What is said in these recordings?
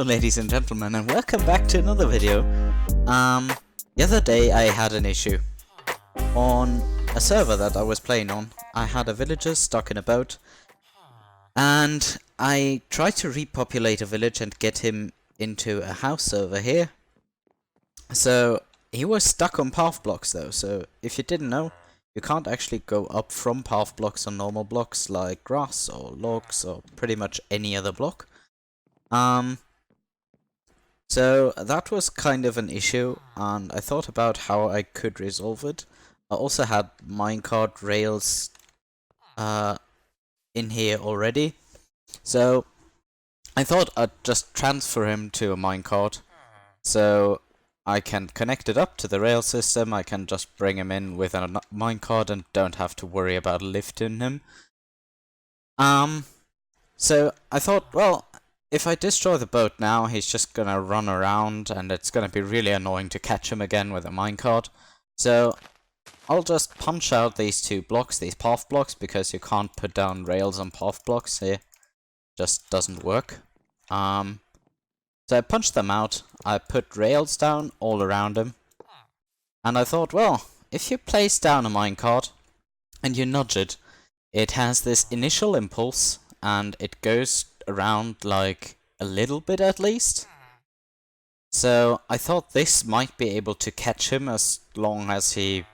Hello ladies and gentlemen, and welcome back to another video. The other day I had an issue. On a server that I was playing on, I had a villager stuck in a boat, and I tried to repopulate a village and get him into a house over here. So he was stuck on path blocks though, so if you didn't know, you can't actually go up from path blocks on normal blocks like grass or logs or pretty much any other block. So that was kind of an issue, and I thought about how I could resolve it. I also had minecart rails in here already, so I thought I'd just transfer him to a minecart, so I can connect it up to the rail system. I can just bring him in with a minecart and don't have to worry about lifting him. So I thought, well, if I destroy the boat now, he's just gonna run around and it's gonna be really annoying to catch him again with a minecart. So I'll just punch out these two blocks, these path blocks, because you can't put down rails on path blocks here. Just doesn't work. So I punched them out, I put rails down all around him, and I thought, well, if you place down a minecart and you nudge it, it has this initial impulse and it goes around like a little bit at least. So I thought this might be able to catch him as long as he,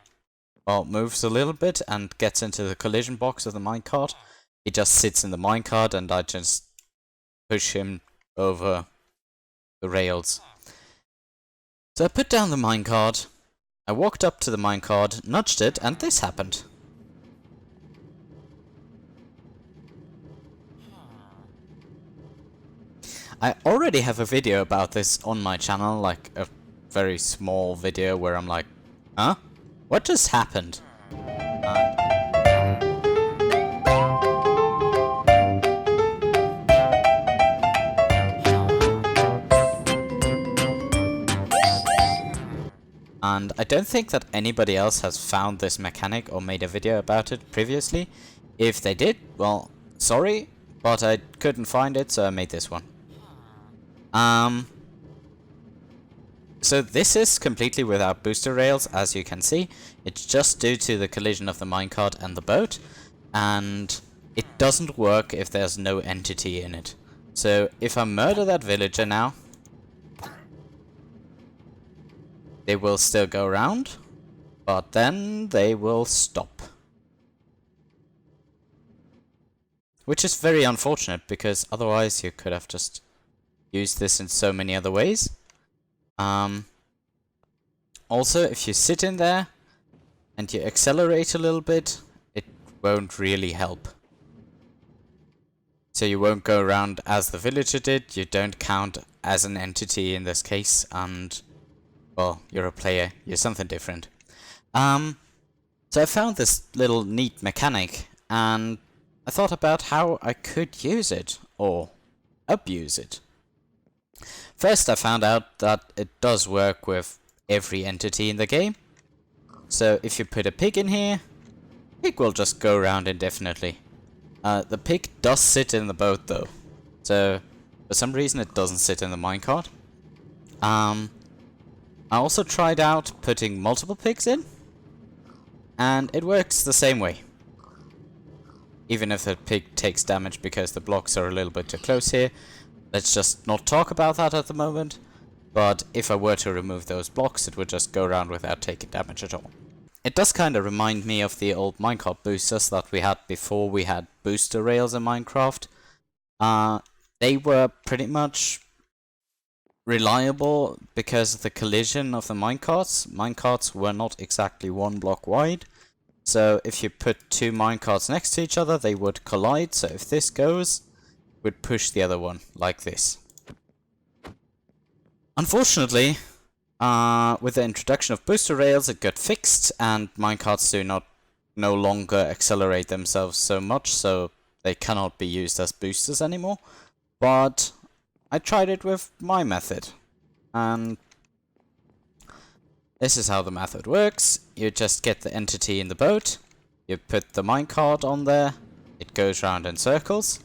well, moves a little bit and gets into the collision box of the minecart. He just sits in the minecart and I just push him over the rails. So I put down the minecart, I walked up to the minecart, nudged it, and this happened. I already have a video about this on my channel, like a very small video where I'm like, huh? What just happened? And I don't think that anybody else has found this mechanic or made a video about it previously. If they did, well, sorry, but I couldn't find it, so I made this one. So this is completely without booster rails, as you can see. It's just due to the collision of the minecart and the boat, and it doesn't work if there's no entity in it. So if I murder that villager now, they will still go around, but then they will stop. Which is very unfortunate, because otherwise you could have just used this in so many other ways. Also, if you sit in there and you accelerate a little bit, it won't really help. So you won't go around as the villager did, you don't count as an entity in this case, and, well, you're a player, you're something different. So I found this little neat mechanic, and I thought about how I could use it, or abuse it. First, I found out that it does work with every entity in the game. So if you put a pig in here, pig will just go around indefinitely. The pig does sit in the boat though, so for some reason it doesn't sit in the minecart. I also tried out putting multiple pigs in, and it works the same way. Even if the pig takes damage because the blocks are a little bit too close here. Let's just not talk about that at the moment, but if I were to remove those blocks, it would just go around without taking damage at all. It does kind of remind me of the old Minecart Boosters that we had before we had booster rails in Minecraft. They were pretty much reliable because of the collision of the minecarts. Minecarts were not exactly one block wide, so if you put two minecarts next to each other, they would collide, so if this goes, would push the other one, like this. Unfortunately, with the introduction of booster rails, it got fixed, and minecarts do no longer accelerate themselves so much, so they cannot be used as boosters anymore. But I tried it with my method, and this is how the method works. You just get the entity in the boat, you put the minecart on there, it goes round in circles,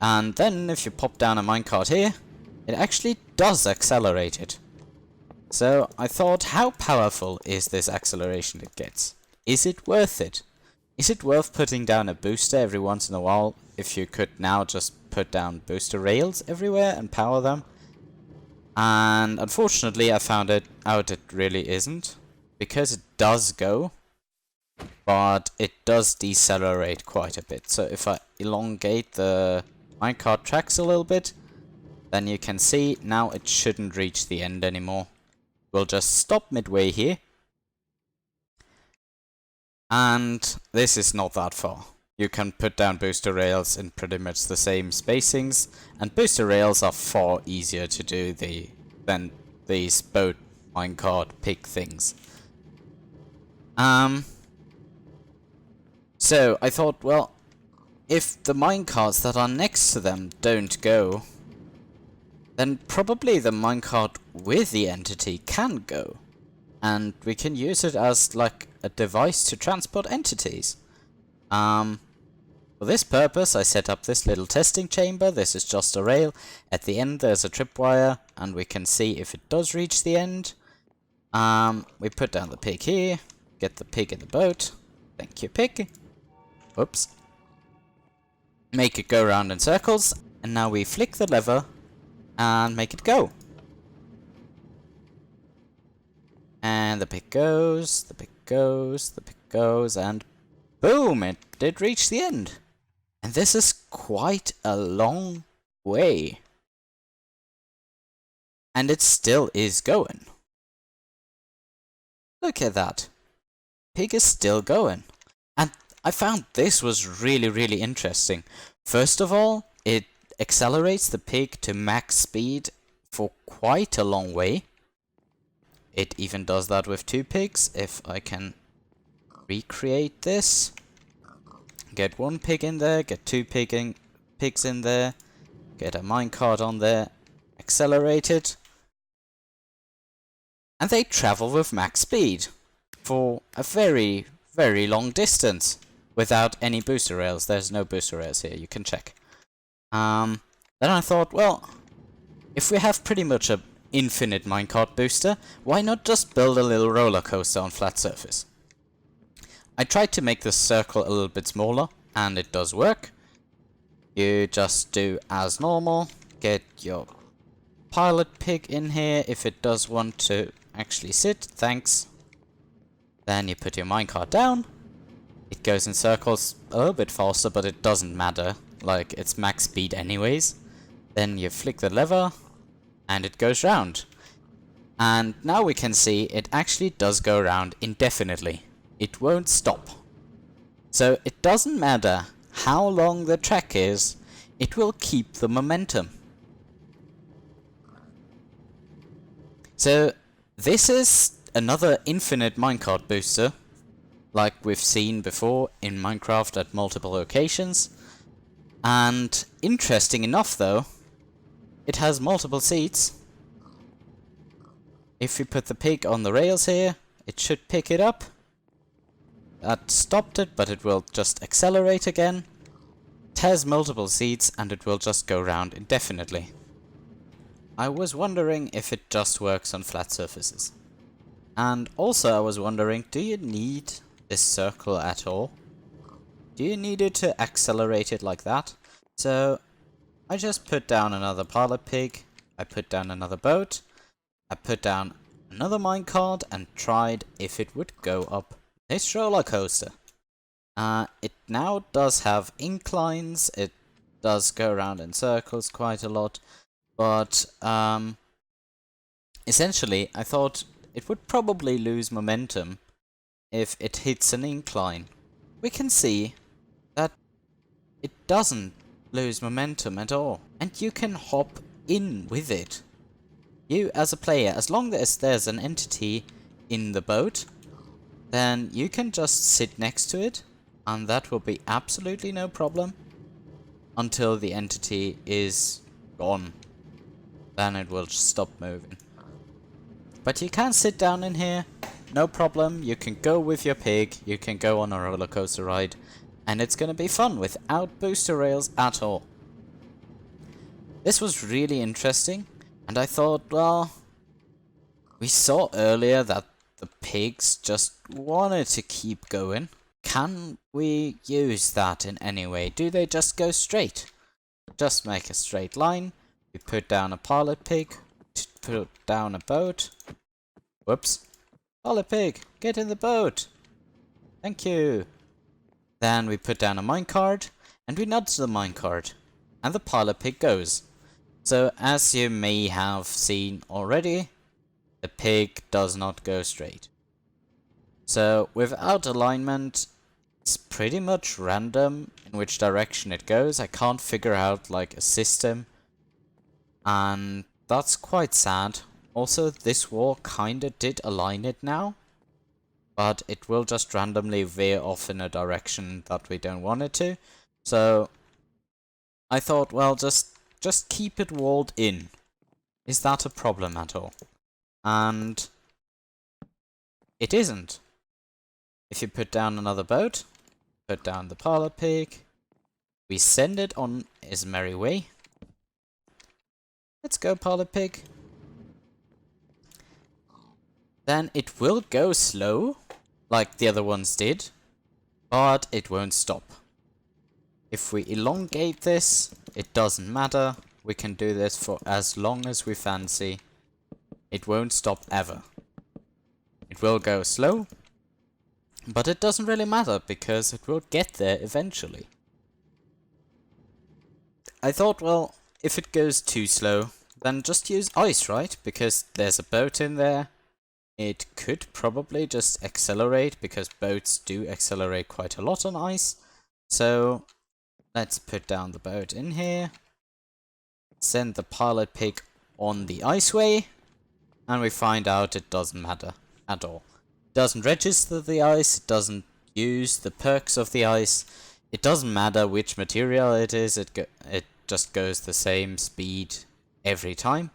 and then if you pop down a minecart here, it actually does accelerate it. So I thought, how powerful is this acceleration it gets? Is it worth it? Is it worth putting down a booster every once in a while if you could now just put down booster rails everywhere and power them? And unfortunately I found out it really isn't. Because it does go, but it does decelerate quite a bit. So if I elongate the minecart tracks a little bit, then you can see now it shouldn't reach the end anymore. We'll just stop midway here. And this is not that far. You can put down booster rails in pretty much the same spacings, and booster rails are far easier to do than these boat minecart pig things. So I thought, well, if the minecarts that are next to them don't go, then probably the minecart with the entity can go. And we can use it as like a device to transport entities. For this purpose I set up this little testing chamber. This is just a rail. At the end there's a tripwire, and we can see if it does reach the end. We put down the pig here. Get the pig in the boat. Thank you, pig. Oops. Make it go round in circles. And now we flick the lever and make it go. And the pig goes, the pig goes, the pig goes, and boom! It did reach the end. And this is quite a long way. And it still is going. Look at that. Pig is still going. And I found this was really interesting. First of all, it accelerates the pig to max speed for quite a long way. It even does that with 2 pigs. If I can recreate this. Get 1 pig in there, get 2 pigs in there, get a minecart on there, accelerate it. And they travel with max speed for a very long distance without any booster rails. There's no booster rails here, you can check. Then I thought, well, if we have pretty much an infinite minecart booster, why not just build a little roller coaster on flat surface? I tried to make this circle a little bit smaller, and it does work. You just do as normal, get your pilot pig in here if it does want to actually sit, thanks. Then you put your minecart down. It goes in circles a little bit faster, but it doesn't matter, like it's max speed anyways. Then you flick the lever, and it goes round. And now we can see it actually does go round indefinitely. It won't stop. So it doesn't matter how long the track is, it will keep the momentum. So this is another infinite minecart booster, like we've seen before in Minecraft at multiple locations. And interesting enough though, it has multiple seats. If we put the pig on the rails here, it should pick it up. That stopped it, but it will just accelerate again. It has multiple seats and it will just go round indefinitely. I was wondering if it just works on flat surfaces. And also I was wondering, do you need this circle at all? Do you need it to accelerate it like that? So I just put down another pilot pig, I put down another boat, I put down another minecart and tried if it would go up this roller coaster. It now does have inclines, it does go around in circles quite a lot, but essentially I thought it would probably lose momentum if it hits an incline. We can see that it doesn't lose momentum at all, and you can hop in with it. You as a player, as long as there's an entity in the boat, then you can just sit next to it, and that will be absolutely no problem until the entity is gone. Then it will just stop moving. But you can sit down in here, no problem. You can go with your pig, you can go on a roller coaster ride, and it's gonna be fun without booster rails at all. This was really interesting. And I thought, well, we saw earlier that the pigs just wanted to keep going. Can we use that in any way? Do they just go straight? Just make a straight line. We put down a pilot pig. Put down a boat. Whoops. Pilot pig, get in the boat. Thank you. Then we put down a minecart. And we nudge the minecart. And the pilot pig goes. So as you may have seen already, the pig does not go straight. So without alignment, it's pretty much random in which direction it goes. I can't figure out like a system. And that's quite sad. Also, this wall kinda did align it now. But it will just randomly veer off in a direction that we don't want it to. So I thought, well, just keep it walled in. Is that a problem at all? And it isn't. If you put down another boat, put down the parlor pig, we send it on its merry way. Let's go, parlor pig. Then it will go slow, like the other ones did, but it won't stop. If we elongate this, it doesn't matter. We can do this for as long as we fancy. It won't stop ever. It will go slow, but it doesn't really matter because it will get there eventually. I thought, well, if it goes too slow, then just use ice, right? Because there's a boat in there. It could probably just accelerate because boats do accelerate quite a lot on ice. So let's put down the boat in here. Send the pilot pig on the iceway. And we find out it doesn't matter at all. It doesn't register the ice. It doesn't use the perks of the ice. It doesn't matter which material it is. It just goes the same speed every time.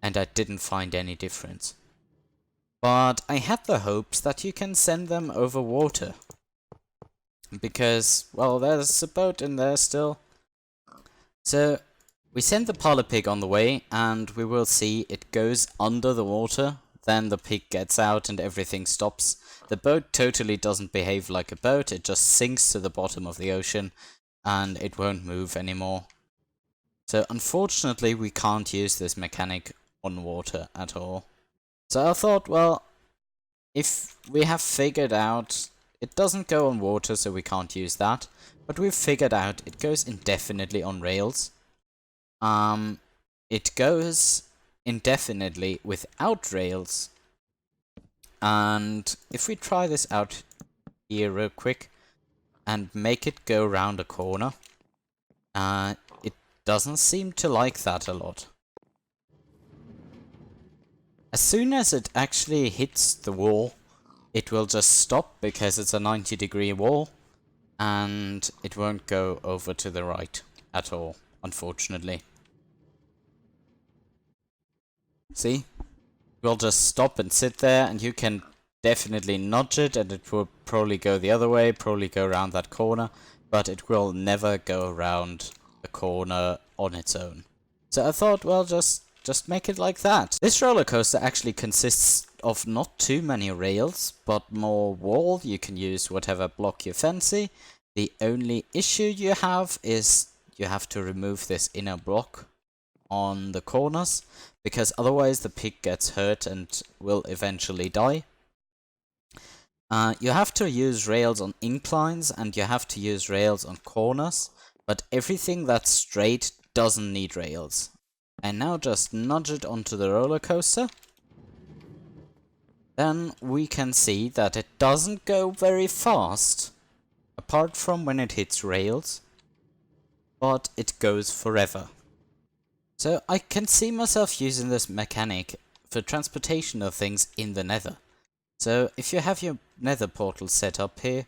And I didn't find any difference. But I had the hopes that you can send them over water. Because, well, there's a boat in there still. So we send the parlor pig on the way, and we will see it goes under the water. Then the pig gets out and everything stops. The boat totally doesn't behave like a boat. It just sinks to the bottom of the ocean, and it won't move anymore. So unfortunately, we can't use this mechanic on water at all. So I thought, well, if we have figured out it doesn't go on water, so we can't use that. But we've figured out it goes indefinitely on rails. It goes indefinitely without rails. And if we try this out here real quick and make it go around a corner, it doesn't seem to like that a lot. As soon as it actually hits the wall, it will just stop because it's a 90-degree wall, and it won't go over to the right at all, unfortunately. See? It will just stop and sit there, and you can definitely nudge it, and it will probably go the other way, probably go around that corner, but it will never go around a corner on its own. So I thought, well, just make it like that. This roller coaster actually consists of not too many rails, but more wall. You can use whatever block you fancy. The only issue you have is you have to remove this inner block on the corners, because otherwise the pig gets hurt and will eventually die. You have to use rails on inclines, and you have to use rails on corners, but everything that's straight doesn't need rails. And now just nudge it onto the roller coaster. Then we can see that it doesn't go very fast, apart from when it hits rails, but it goes forever. So I can see myself using this mechanic for transportation of things in the nether. So if you have your nether portal set up here,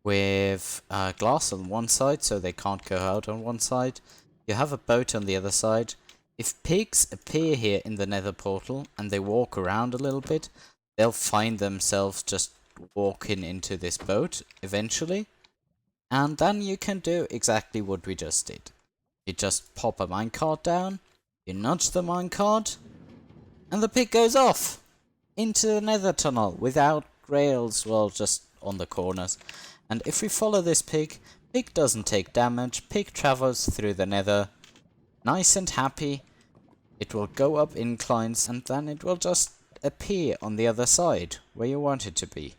with glass on one side so they can't go out on one side, you have a boat on the other side. If pigs appear here in the nether portal and they walk around a little bit, they'll find themselves just walking into this boat eventually. And then you can do exactly what we just did. You just pop a minecart down, You nudge the minecart, and the pig goes off into the nether tunnel without rails, well, just on the corners. And if we follow this pig, pig doesn't take damage, pig travels through the nether, nice and happy. It will go up inclines and then it will just appear on the other side where you want it to be.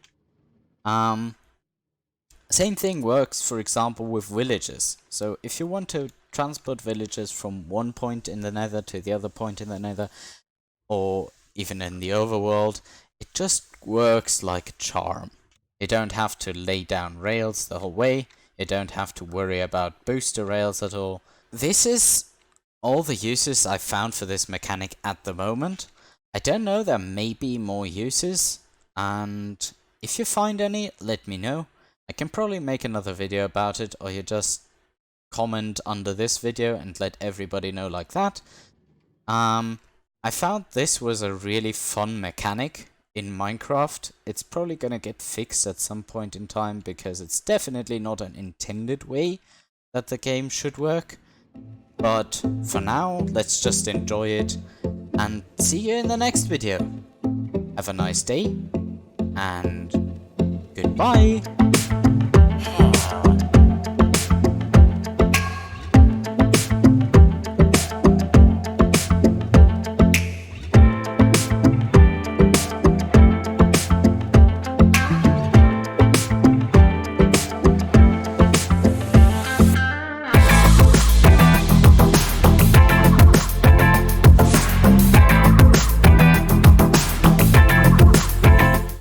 Same thing works, for example, with villages. So if you want to transport villagers from one point in the nether to the other point in the nether, or even in the overworld, it just works like a charm. You don't have to lay down rails the whole way, you don't have to worry about booster rails at all. This is all the uses I've found for this mechanic at the moment. I don't know, there may be more uses, and if you find any, let me know. I can probably make another video about it, or you just comment under this video and let everybody know like that. I found this was a really fun mechanic in Minecraft. It's probably gonna get fixed at some point in time because it's definitely not an intended way that the game should work. But for now, let's just enjoy it and see you in the next video. Have a nice day and goodbye.